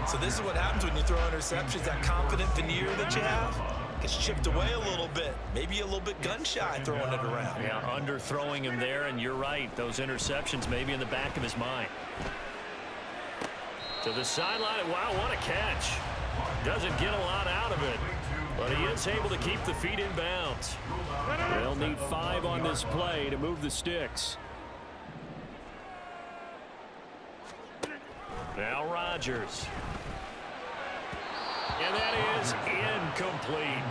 So this is what happens when you throw interceptions. That confident veneer that you have gets chipped away a little bit. Maybe a little bit gun-shy throwing it around. Yeah, underthrowing him there, and you're right. Those interceptions may be in the back of his mind. To the sideline. Wow, what a catch. Doesn't get a lot out of it, but he is able to keep the feet in bounds. They'll need 5 on this play to move the sticks. Now Rodgers. And that is incomplete.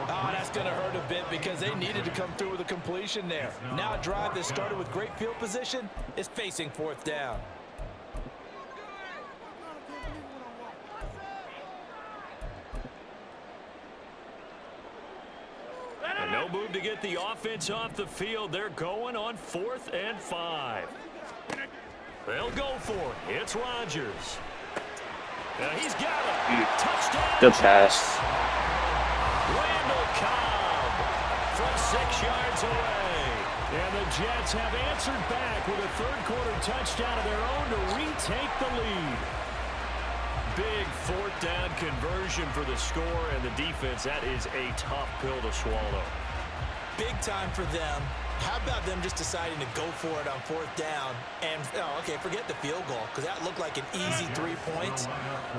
Oh, that's going to hurt a bit because they needed to come through with a completion there. Now a drive that started with great field position is facing 4th down. And no move to get the offense off the field. They're going on 4th and 5. They'll go for it. It's Rodgers. He's got it. Touchdown. Good pass. Randall Cobb from 6 yards away. And the Jets have answered back with a third-quarter touchdown of their own to retake the lead. Big 4th down conversion for the score, and the defense, that is a tough pill to swallow. Big time for them. How about them just deciding to go for it on 4th down and, okay, forget the field goal because that looked like an easy 3 points.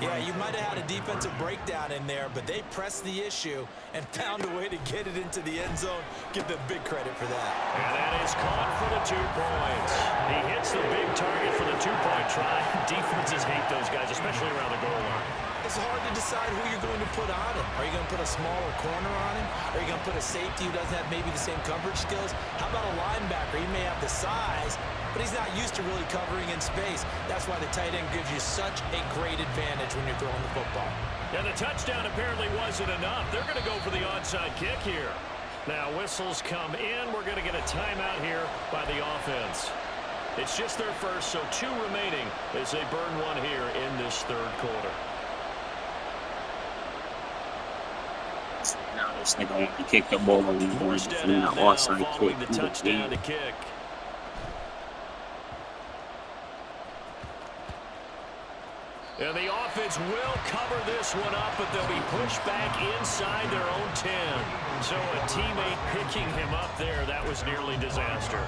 Yeah, you might have had a defensive breakdown in there, but they pressed the issue and found a way to get it into the end zone. Give them big credit for that. And that is caught for the 2 points. He hits the big target for the 2-point try. Defenses hate those guys, especially around the goal line. It's hard to decide who you're going to put on him. Are you going to put a smaller corner on him? Are you going to put a safety who doesn't have maybe the same coverage skills? How about a linebacker? He may have the size, but he's not used to really covering in space. That's why the tight end gives you such a great advantage when you're throwing the football. And the touchdown apparently wasn't enough. They're going to go for the onside kick here. Now whistles come in. We're going to get a timeout here by the offense. It's just their first, so 2 remaining as they burn 1 here in this third quarter. Now this nigga want to kick the ball and he's going to the offside kick. The touchdown to kick. And the offense will cover this one up, but they'll be pushed back inside their own 10. So a teammate picking him up there, that was nearly disaster.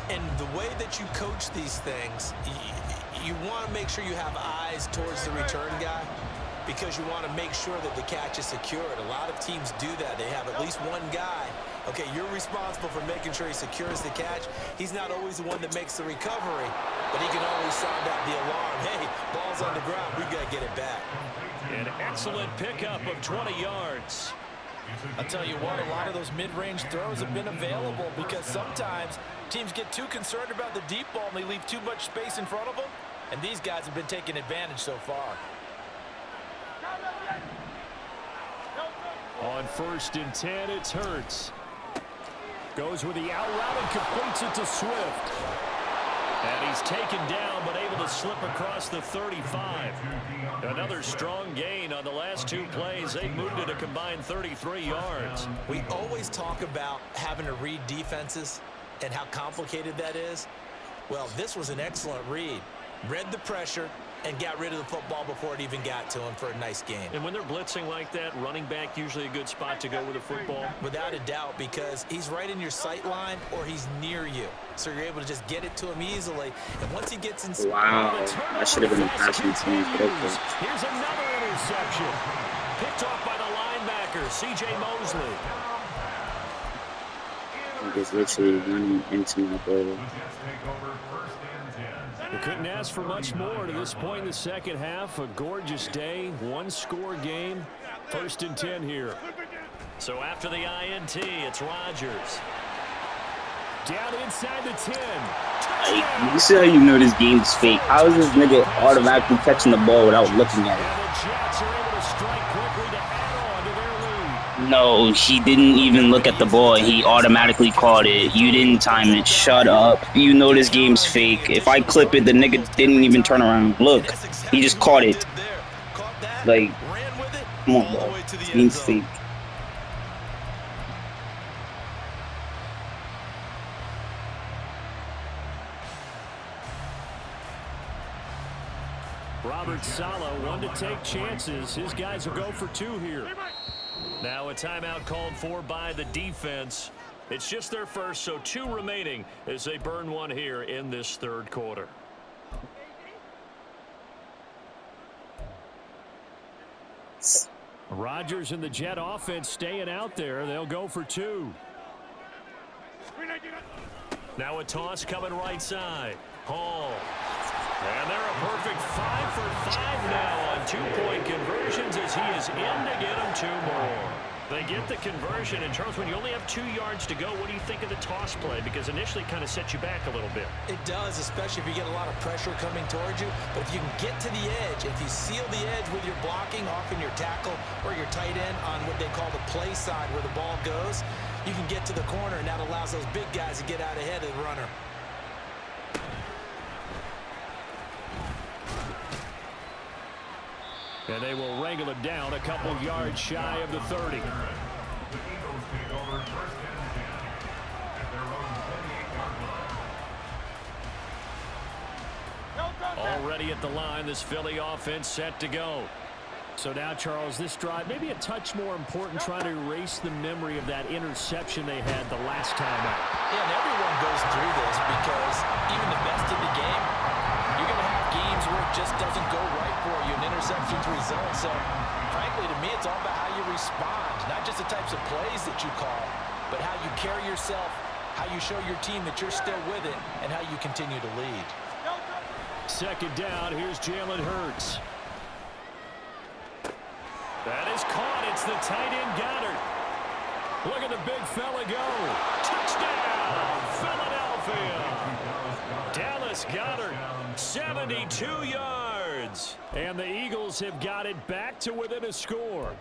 And the way that you coach these things, you want to make sure you have eyes towards the return guy, because you want to make sure that the catch is secured. A lot of teams do that. They have at least one guy. Okay, you're responsible for making sure he secures the catch. He's not always the one that makes the recovery, but he can always sound out the alarm. Hey, ball's on the ground. We've got to get it back. An excellent pickup of 20 yards. I'll tell you what, a lot of those mid-range throws have been available because sometimes teams get too concerned about the deep ball and they leave too much space in front of them, and these guys have been taking advantage so far. On 1st and 10, it's Hurts. Goes with the out route and completes it to Swift. And he's taken down, but able to slip across the 35. Another strong gain on the last 2 plays. They moved it a combined 33 yards. We always talk about having to read defenses and how complicated that is. Well, this was an excellent read. Read the pressure and got rid of the football before it even got to him for a nice game. And when they're blitzing like that, running back usually a good spot to go with the football? Without a doubt, because he's right in your sight line or he's near you. So you're able to just get it to him easily. And once he gets in... Wow, that should have been a passing team. Here's another interception. Picked off by the linebacker, C.J. Mosley. He's literally running into my goal. We couldn't ask for much more to this point in the second half. A gorgeous day, 1-score game. 1st and 10 here. So after the INT, it's Rodgers. Down inside the 10. Like, you see how you know this game's fake. How is this nigga automatically catching the ball without looking at it? And the Jets are able to strike quickly to add on to their lead. No, he didn't even look at the ball. He automatically caught it. You didn't time it. Shut up. You know this game's fake. If I clip it, the nigga didn't even turn around. Look, he just caught it. Like, come on, bro. This game's fake. Robert Saleh, one to take chances. His guys will go for 2 here. Now a timeout called for by the defense. It's just their first, so 2 remaining as they burn 1 here in this third quarter. Rodgers and the Jet offense staying out there. They'll go for 2. Now a toss coming right side. Hall. And they're a perfect 5 for 5 now on 2-point conversions as he is in to get them 2 more. They get the conversion, and Charles, when you only have 2 yards to go, what do you think of the toss play? Because initially it kind of sets you back a little bit. It does, especially if you get a lot of pressure coming towards you. But if you can get to the edge, if you seal the edge with your blocking, often your tackle or your tight end on what they call the play side where the ball goes, you can get to the corner, and that allows those big guys to get out ahead of the runner. And they will wrangle it down a couple yards shy of the 30. Already at the line, this Philly offense set to go. So now, Charles, this drive, maybe a touch more important, trying to erase the memory of that interception they had the last time out. Yeah, and everyone goes through this because even the best in the game, you're going to have games where it just doesn't go right for you, an interception's result. So, frankly, to me, it's all about how you respond, not just the types of plays that you call, but how you carry yourself, how you show your team that you're still with it, and how you continue to lead. Second down, here's Jalen Hurts. That is caught. It's the tight end Goddard. Look at the big fella go. Touchdown, Philadelphia. Dallas Goddard, 72 yards. And the Eagles have got it back to within a score.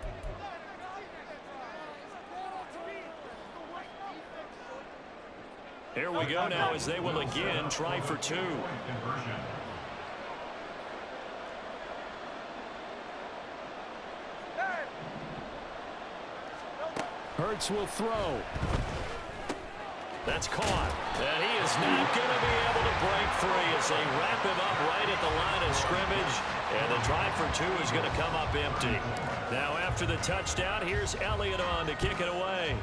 Here we go now as they will again try for 2. Hurts will throw. That's caught. And he is not going to be able to break free as they wrap him up right at the line of scrimmage. And the try for 2 is going to come up empty. Now after the touchdown, here's Elliott on to kick it away.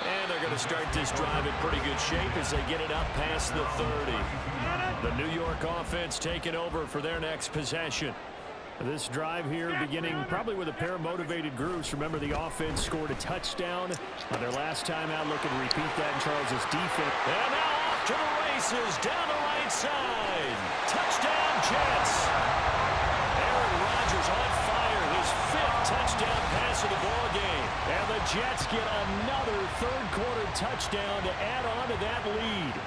And they're going to start this drive in pretty good shape as they get it up past the 30. The New York offense taking over for their next possession. This drive here beginning probably with a pair of motivated groups. Remember, the offense scored a touchdown on their last time out. Looking to repeat that in Charles's defense. And now off to the races down the right side. Touchdown, Jets. Aaron Rodgers on fire. His 5th touchdown pass of the ball game. And the Jets get another third-quarter touchdown to add on to that lead.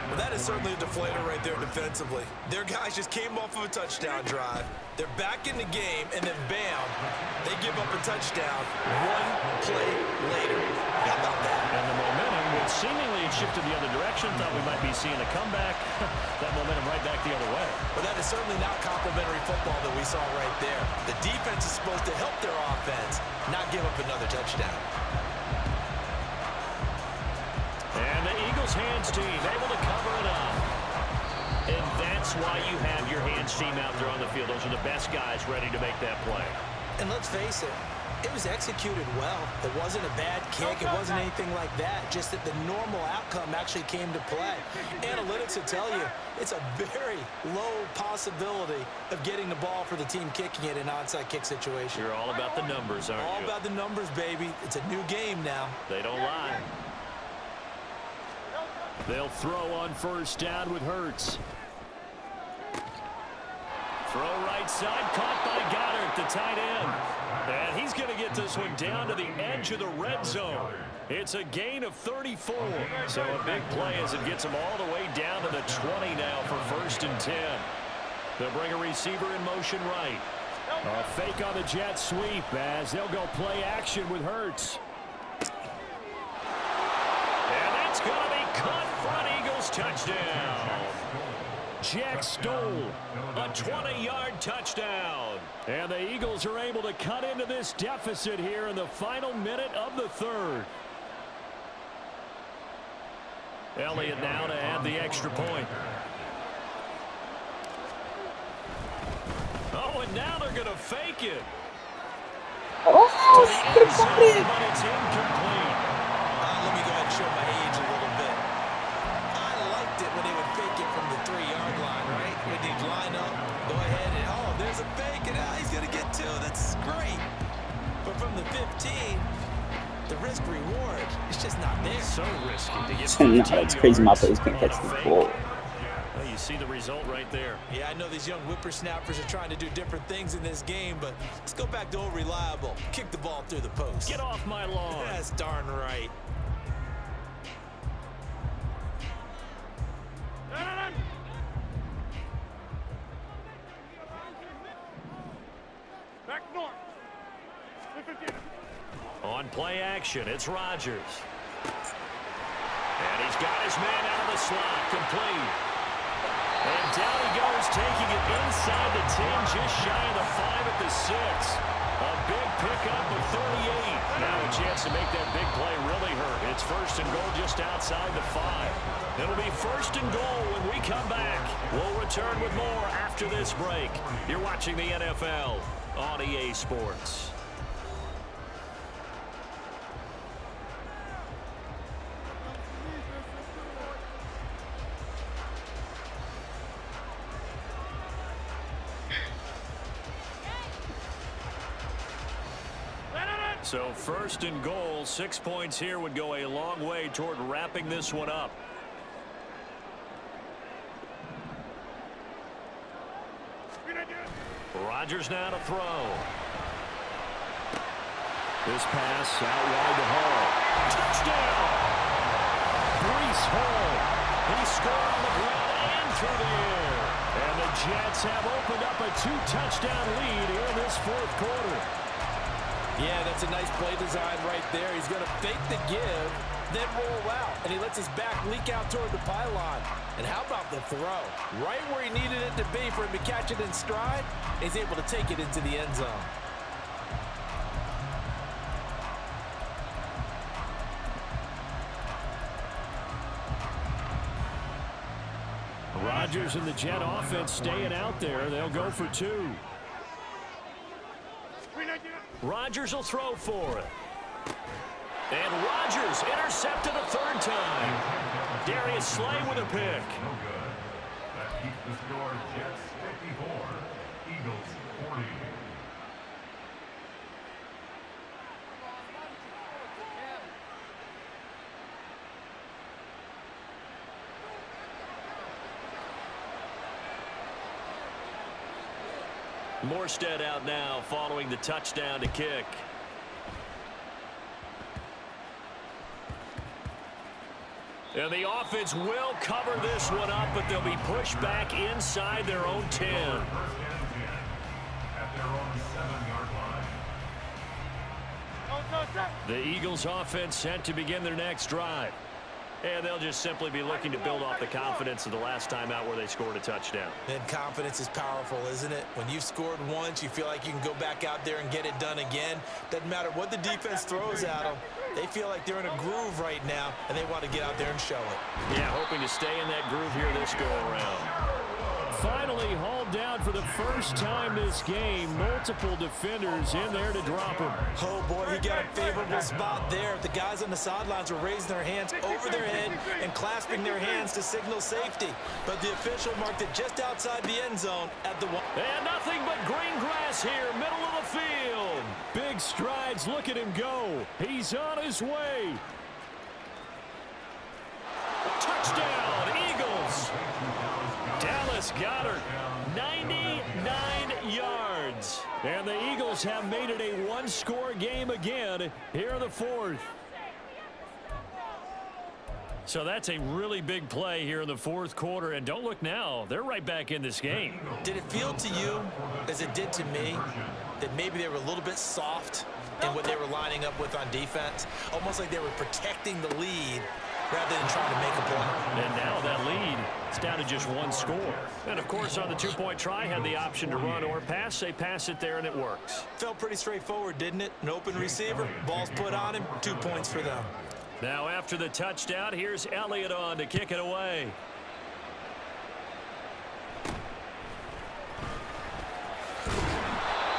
Well, that is certainly a deflator right there defensively. Their guys just came off of a touchdown drive. They're back in the game, and then bam, they give up a touchdown 1 play later. How about that? And the momentum, which seemingly had shifted the other direction, thought we might be seeing a comeback. That momentum right back the other way. But that is certainly not complimentary football that we saw right there. The defense is supposed to help their offense, not give up another touchdown. And the Eagles hands team able to cover it up. And that's why you have your hands team out there on the field. Those are the best guys ready to make that play. And let's face it, it was executed well. It wasn't a bad kick. It wasn't anything like that. Just that the normal outcome actually came to play. Analytics will tell you it's a very low possibility of getting the ball for the team kicking it in an onside kick situation. You're all about the numbers, aren't you? All about the numbers, baby. It's a new game now. They don't lie. They'll throw on first down with Hurts. Throw right side, caught by Goddard, the tight end. And he's going to get this one down to the edge of the red zone. It's a gain of 34. So a big play as it gets them all the way down to the 20 now for 1st and 10. They'll bring a receiver in motion right. A fake on the jet sweep as they'll go play action with Hurts. And that's going to be caught for an Eagles touchdown. Jack Stoll, a 20-yard touchdown. And the Eagles are able to cut into this deficit here in the final minute of the third. Elliott now to add the extra point. Oh, and now they're going to fake it. Oh, But it's incomplete. Let me go ahead and show my age a little bit. I liked it when they would fake it from the 3-yard line, right? When they'd line up, go ahead, and oh, there's a fake, and he's going to get 2. That's great. But from the 15, the risk-reward is just not there. So risky to get nah, that's crazy. My players can catch the ball. Well, you see the result right there. Yeah, I know these young whippersnappers are trying to do different things in this game, but let's go back to old reliable. Kick the ball through the post. Get off my lawn. That's darn right. On play action, it's Rodgers. And he's got his man out of the slot, complete. And down he goes, taking it inside the 10, just shy of the 5 at the 6. A big pickup of 38. Now a chance to make that big play really hurt. It's first and goal just outside the 5. It'll be first and goal when we come back. We'll return with more after this break. You're watching the NFL on EA Sports. So first and goal, 6 points here would go a long way toward wrapping this one up. Rodgers now to throw. This pass out wide to Hall. Touchdown! Breece Hall. He scored on the ground and through the air. And the Jets have opened up a 2-touchdown lead here in this fourth quarter. Yeah, that's a nice play design right there. He's going to fake the give, then roll out, and he lets his back leak out toward the pylon. And how about the throw? Right where he needed it to be for him to catch it in stride, he's able to take it into the end zone. Rodgers and the Jet offense staying out there. They'll go for 2. Rodgers will throw for it. And Rodgers intercepted a 3rd time. Darius Slay with a pick. That keeps the score Jets 54, Eagles 40. Morstead out now following the touchdown to kick. And the offense will cover this one up, but they'll be pushed back inside their own 10. At their own 7-yard line. The Eagles offense set to begin their next drive. And they'll just simply be looking to build off the confidence of the last time out where they scored a touchdown. And confidence is powerful, isn't it? When you've scored once, you feel like you can go back out there and get it done again. Doesn't matter what the defense throws at them. They feel like they're in a groove right now, and they want to get out there and show it. Yeah, hoping to stay in that groove here this go-around. Finally hauled down for the first time this game. Multiple defenders in there to drop him. Oh, boy, he got a favorable spot there. The guys on the sidelines were raising their hands over their head and clasping their hands to signal safety. But the official marked it just outside the end zone at the 1. And nothing but green grass here, middle of the field. Big strides, look at him go. He's on his way. Touchdown, Eagles. Dallas Goedert, 99 yards. And the Eagles have made it a 1-score game again here in the 4th. So that's a really big play here in the 4th quarter. And don't look now, they're right back in this game. Did it feel to you, as it did to me, that maybe they were a little bit soft in what they were lining up with on defense? Almost like they were protecting the lead rather than trying to make a play. And now that lead is down to just 1 score. And, of course, on the 2-point try, had the option to run or pass. They pass it there, and it works. Felt pretty straightforward, didn't it? An open receiver, ball's put on him, 2 points for them. Now after the touchdown, here's Elliott on to kick it away.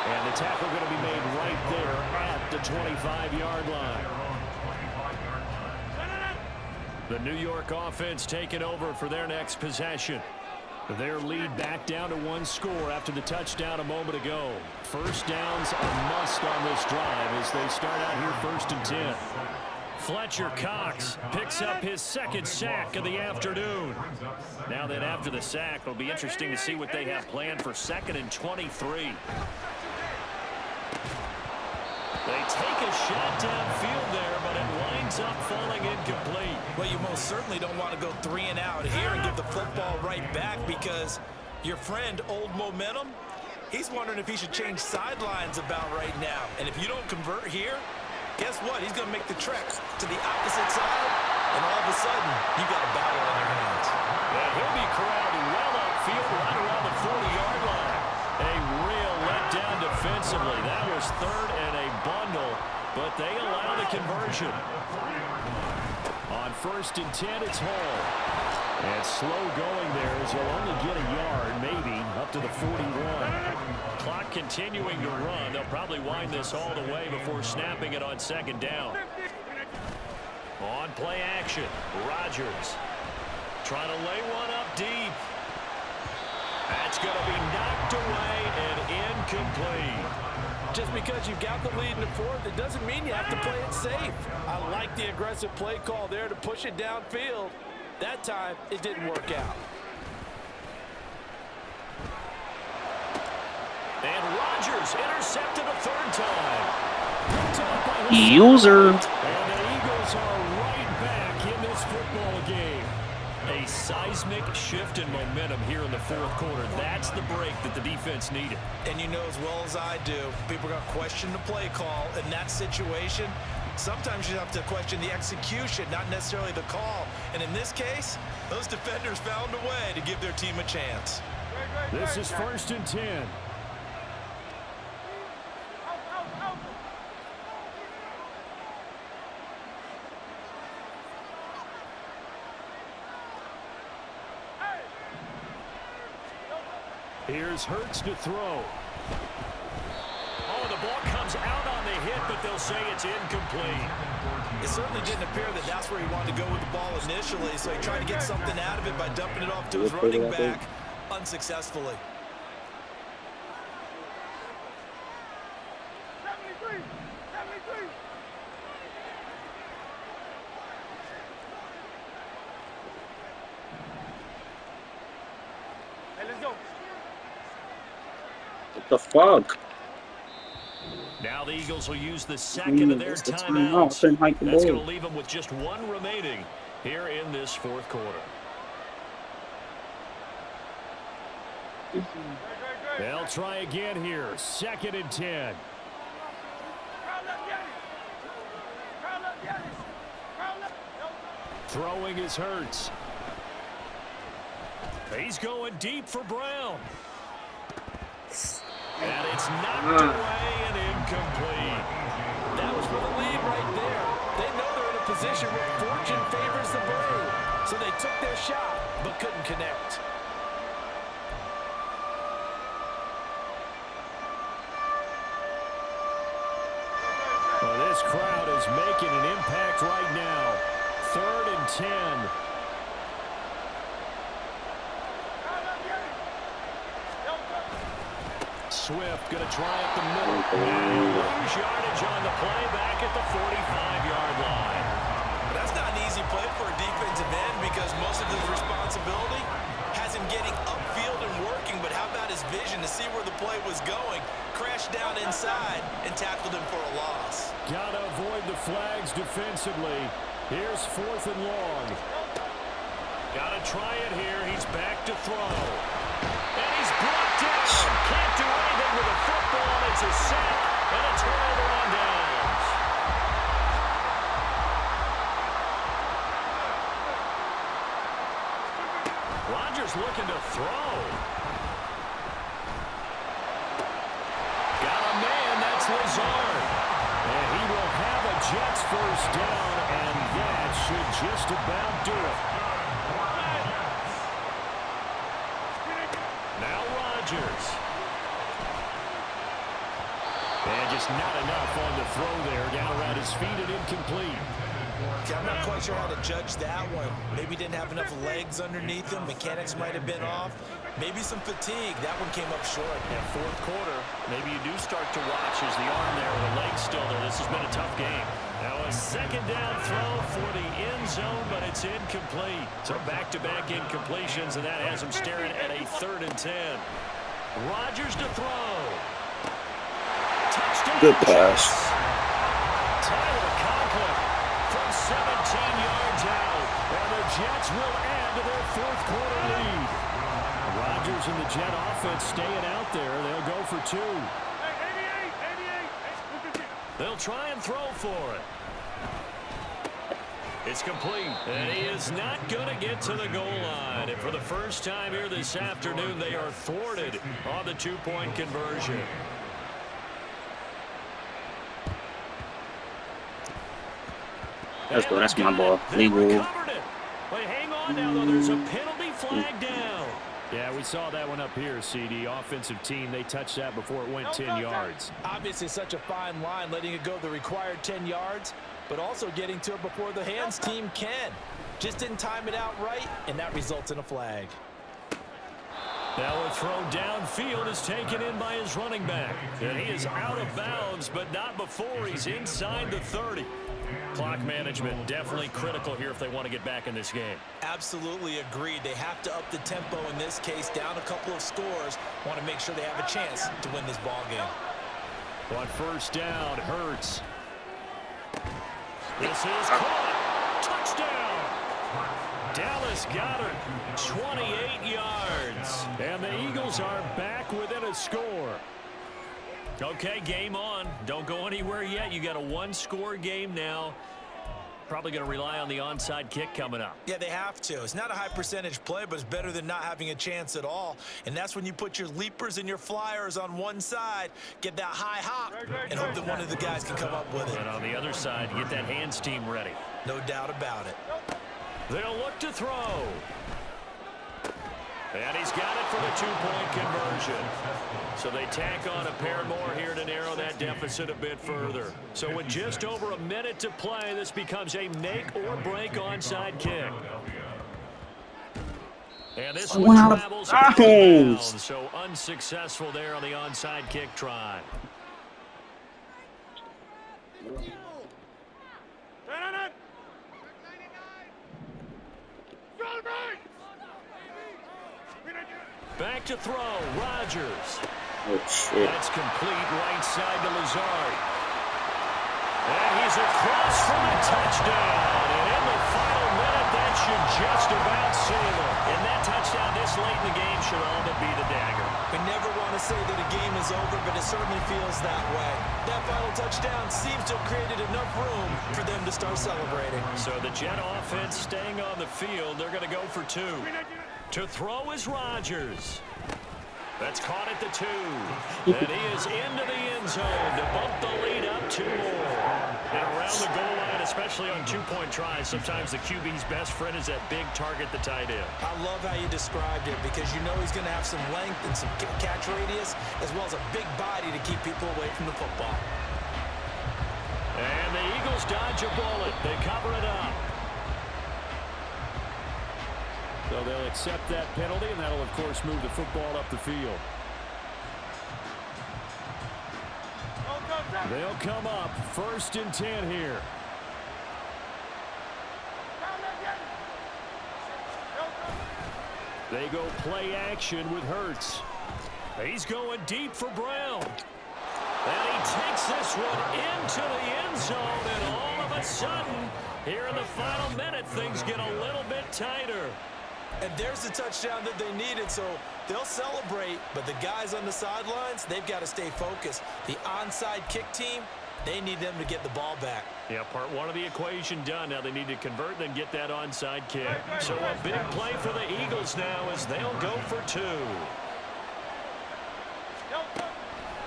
And the tackle going to be made right there at the 25-yard line. The New York offense taking over for their next possession. Their lead back down to 1 score after the touchdown a moment ago. First down's a must on this drive as they start out here 1st and 10. Fletcher Cox picks up his 2nd sack of the afternoon. Now then, after the sack, it'll be interesting to see what they have planned for 2nd and 23. They take a shot downfield there, but it winds up falling incomplete. Well, you most certainly don't want to go 3 and out here and give the football right back because your friend, Old Momentum, he's wondering if he should change sidelines about right now. And if you don't convert here, guess what? He's going to make the trek to the opposite side, and all of a sudden, you got a battle on your hands. And he'll be corralled well upfield right around the 40-yard line. A real letdown defensively. That was 3rd and a bundle, but they allow the conversion. On 1st and 10, it's Hall. And slow going there as he'll only get a yard, maybe, up to the 41. Clock continuing to run. They'll probably wind this all the way before snapping it on 2nd down. On play action, Rodgers trying to lay one up deep. That's going to be knocked away and incomplete. Just because you've got the lead in the 4th, it doesn't mean you have to play it safe. I like the aggressive play call there to push it downfield. That time, it didn't work out. And Rodgers intercepted a 3rd time. User. And the Eagles are right back in this football game. A seismic shift in momentum here in the 4th quarter. That's the break that the defense needed. And you know as well as I do, people are going to question the play call in that situation. Sometimes you have to question the execution, not necessarily the call. And in this case, those defenders found a way to give their team a chance. This is 1st and 10. Here's Hurts to throw. Oh, the ball comes out on the hit, but they'll say it's incomplete. It certainly didn't appear that that's where he wanted to go with the ball initially, so he tried to get something out of it by dumping it off to his running back unsuccessfully. What the fuck? Now the Eagles will use the 2nd of their timeouts. That's going to leave them with just 1 remaining here in this 4th quarter. They'll try again here. 2nd and 10. Throwing is Hurts. He's going deep for Brown. And it's knocked away and incomplete. That was for the lead right there. They know they're in a position where fortune favors the brave. So they took their shot, but couldn't connect. Well, this crowd is making an impact right now. 3rd and 10. Swift going to try up the middle. And lose yardage on the play back at the 45-yard line. That's not an easy play for a defensive end because most of his responsibility has him getting upfield and working, but how about his vision to see where the play was going? Crashed down inside and tackled him for a loss. Got to avoid the flags defensively. Here's 4th and long. Got to try it here. He's back to throw. And he's brought down. Can't do anything with a football. It's a sack and a turnover on downs. Rodgers looking to throw. Got a man. That's Lazard. And he will have a Jets 1st down, and that should just about do it. Now Rodgers. And just not enough on the throw there. Down around his feet and incomplete. I'm not quite sure how to judge that one. Maybe didn't have enough legs underneath him. Mechanics might have been off. Maybe some fatigue. That one came up short. And fourth quarter, maybe you do start to watch as the arm there or the leg still there. This has been a tough game. Now a second down throw for the end zone, but it's incomplete. So back-to-back incompletions, and that has him staring at a 3rd and 10. Rodgers to throw. Touchdown. Good pass. Tyler Conklin from 17 yards out. And the Jets will add to their fourth quarter lead. Rodgers and the Jet offense staying out there. They'll go for 2. They'll try and throw for it. It's complete. And he is not going to get to the goal line. And for the first time here this afternoon, they are thwarted on the 2-point conversion. Let's go. That's my ball. Legal. Wait, hang on now, though. There's a penalty flag down. Yeah, we saw that one up here, CD. Offensive team, they touched that before it went 10 yards. Obviously such a fine line, letting it go the required 10 yards, but also getting to it before the hands team can. Just didn't time it out right, and that results in a flag. Now a throw downfield is taken in by his running back. And he is out of bounds, but not before he's inside the 30. Clock management definitely critical here if they want to get back in this game. Absolutely agreed. They have to up the tempo in this case, down a couple of scores. Want to make sure they have a chance to win this ball game. On first down, Hurts. This is caught. Touchdown. Dallas Goedert, 28 yards. And the Eagles are back within a score. Okay, game on. Don't go anywhere yet. You got a 1-score game now. Probably going to rely on the onside kick coming up. Yeah, they have to. It's not a high percentage play, but it's better than not having a chance at all. And that's when you put your leapers and your flyers on one side, get that high hop, and hope that one of the guys can come up with it. And on the other side, get that hands team ready. No doubt about it. They'll look to throw. And he's got it for the 2-point conversion. So they tack on a pair more here to narrow that deficit a bit further. So with just over a minute to play, this becomes a make-or-break onside kick. And this one travels out of bounds, so unsuccessful there on the onside kick try. Back to throw, Rodgers. Oh, shit. That's complete right side to Lazard. And he's across for the touchdown. And in the final minute, that should just about seal it. And that touchdown this late in the game should all but be the dagger. We never want to say that a game is over, but it certainly feels that way. That final touchdown seems to have created enough room for them to start celebrating. So the Jet offense staying on the field. They're going to go for 2. To throw is Rodgers. That's caught at the 2. And he is into the end zone to bump the lead up 2 more. And around the goal line, especially on 2-point tries, sometimes the QB's best friend is that big target, the tight end. I love how you described it because you know he's going to have some length and some catch radius as well as a big body to keep people away from the football. And the Eagles dodge a bullet. They cover it up. So they'll accept that penalty, and that'll, of course, move the football up the field. They'll come up 1st and 10 here. They go play action with Hurts. He's going deep for Brown. And he takes this one into the end zone, and all of a sudden, here in the final minute, things get a little bit tighter. And there's the touchdown that they needed, so they'll celebrate. But the guys on the sidelines, they've got to stay focused. The onside kick team, they need them to get the ball back. Yeah, part 1 of the equation done. Now they need to convert and then get that onside kick. So a big play for the Eagles now as they'll go for 2.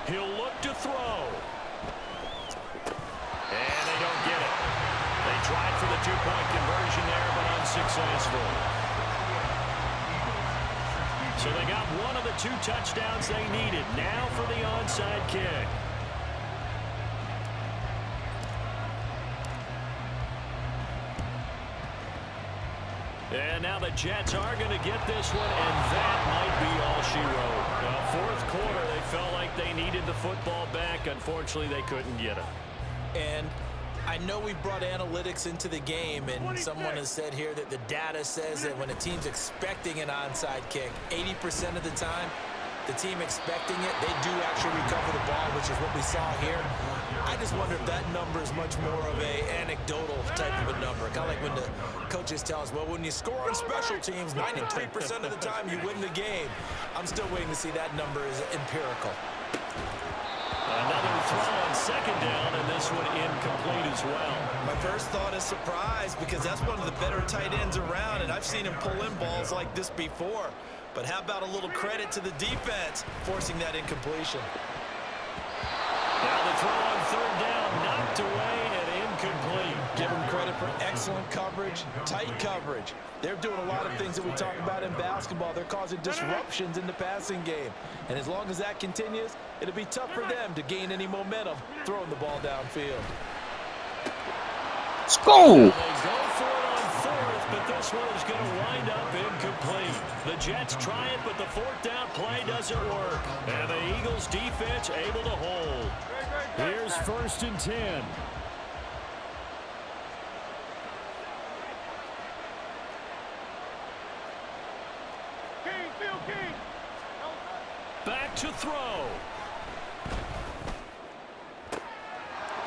He'll look to throw. And they don't get it. They tried for the 2-point conversion. successful. So they got one of the 2 touchdowns they needed. Now for the onside kick. And now the Jets are going to get this one, and that might be all she wrote. Fourth quarter, they felt like they needed the football back. Unfortunately, they couldn't get it. And I know we brought analytics into the game, and someone has said here that the data says that when a team's expecting an onside kick, 80% of the time, the team expecting it, they do actually recover the ball, which is what we saw here. I just wonder if that number is much more of a anecdotal type of a number. Kind of like when the coaches tell us, well, when you score on special teams, 93% of the time you win the game. I'm still waiting to see that number is empirical. Another throw on second down, and this one incomplete as well. My first thought is surprise, because that's one of the better tight ends around, and I've seen him pull in balls like this before. But how about a little credit to the defense forcing that incompletion? Now the throw on third down, knocked away and incomplete. Give them credit for excellent coverage, tight coverage. They're doing a lot of things that we talk about in basketball. They're causing disruptions in the passing game. And as long as that continues, it'll be tough for them to gain any momentum throwing the ball downfield. Let's go. They go for it on fourth, but this one is going to wind up incomplete. The Jets try it, but the fourth down play doesn't work. And the Eagles defense able to hold. Here's 1st and 10. Back to throw.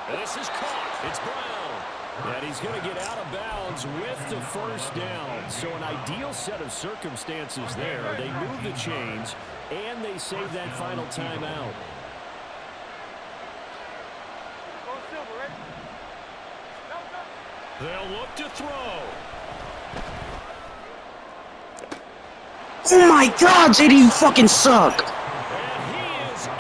And this is caught. It's Brown. And he's going to get out of bounds with the first down. So an ideal set of circumstances there. They move the chains, and they save that final timeout. They'll look to throw. Oh my God, JD, you fucking suck. And he is in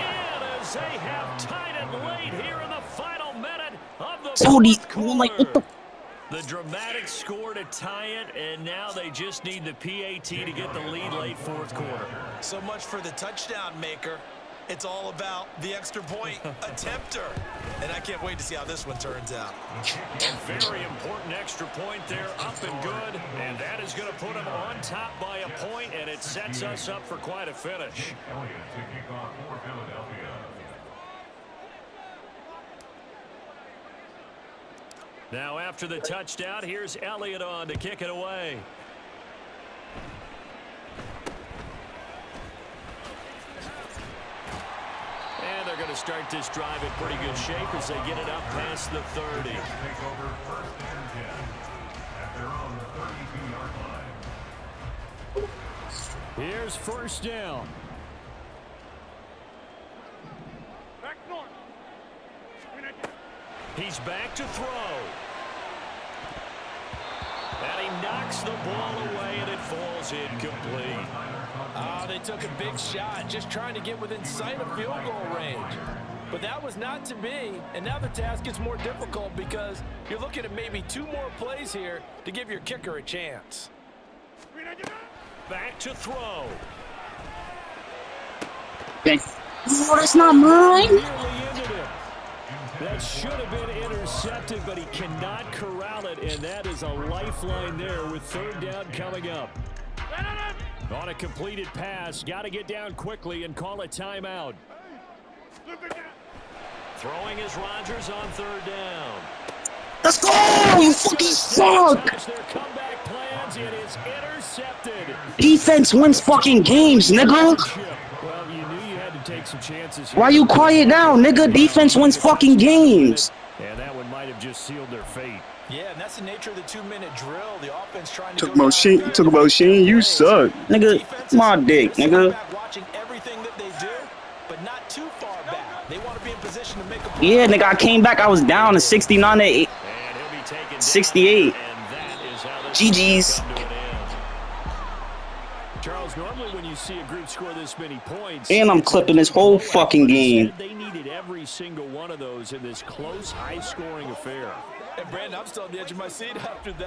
as they have tied it late here in the final minute of the fourth quarter. Like, what the? The dramatic score to tie it, and now they just need the PAT to get the lead late fourth quarter. So much for the touchdown maker. It's all about the extra point attempter. And I can't wait to see how this one turns out. A very important extra point there, up and good. And that is going to put them on top by a point, and it sets us up for quite a finish. Elliott to kick off for Philadelphia. Now after the touchdown, here's Elliott on to kick it away. And they're going to start this drive in pretty good shape as they get it up past the 30. Take over 1st and 10 at their own 32-yard line. Here's 1st down. He's back to throw. And he knocks the ball away, and it falls incomplete. Oh, they took a big shot, just trying to get within sight of field goal range. But that was not to be, and now the task is more difficult because you're looking at maybe 2 more plays here to give your kicker a chance. Back to throw. Oh, that's not mine. Nearly ended it. That should have been intercepted, but he cannot corral it, and that is a lifeline there with 3rd down coming up. On a completed pass, got to get down quickly and call a timeout. Throwing is Rodgers on 3rd down. Let's go. You fucking suck. Their comeback plans, it is intercepted. Defense wins fucking games, nigga. Well, you knew you had to take some chances here. Why you quiet now, nigga? Defense wins fucking games. And that one might have just sealed their fate. Yeah, and that's the nature of the 2-minute drill. The offense trying to Talk about Shane, you suck. Nigga, my dick, nigga. Watching everything that they do, but not too far back. They want to be in position to make a Yeah, nigga, I came back. I was down to 69 to 8. And he'll be taken 68. down, and that is how this GG's. come to an end. Charles, normally when you see a group score this many points, And I'm clipping this whole fucking game. they needed every single one of those in this close, high-scoring affair. And Brandon, I'm still on the edge of my seat after that.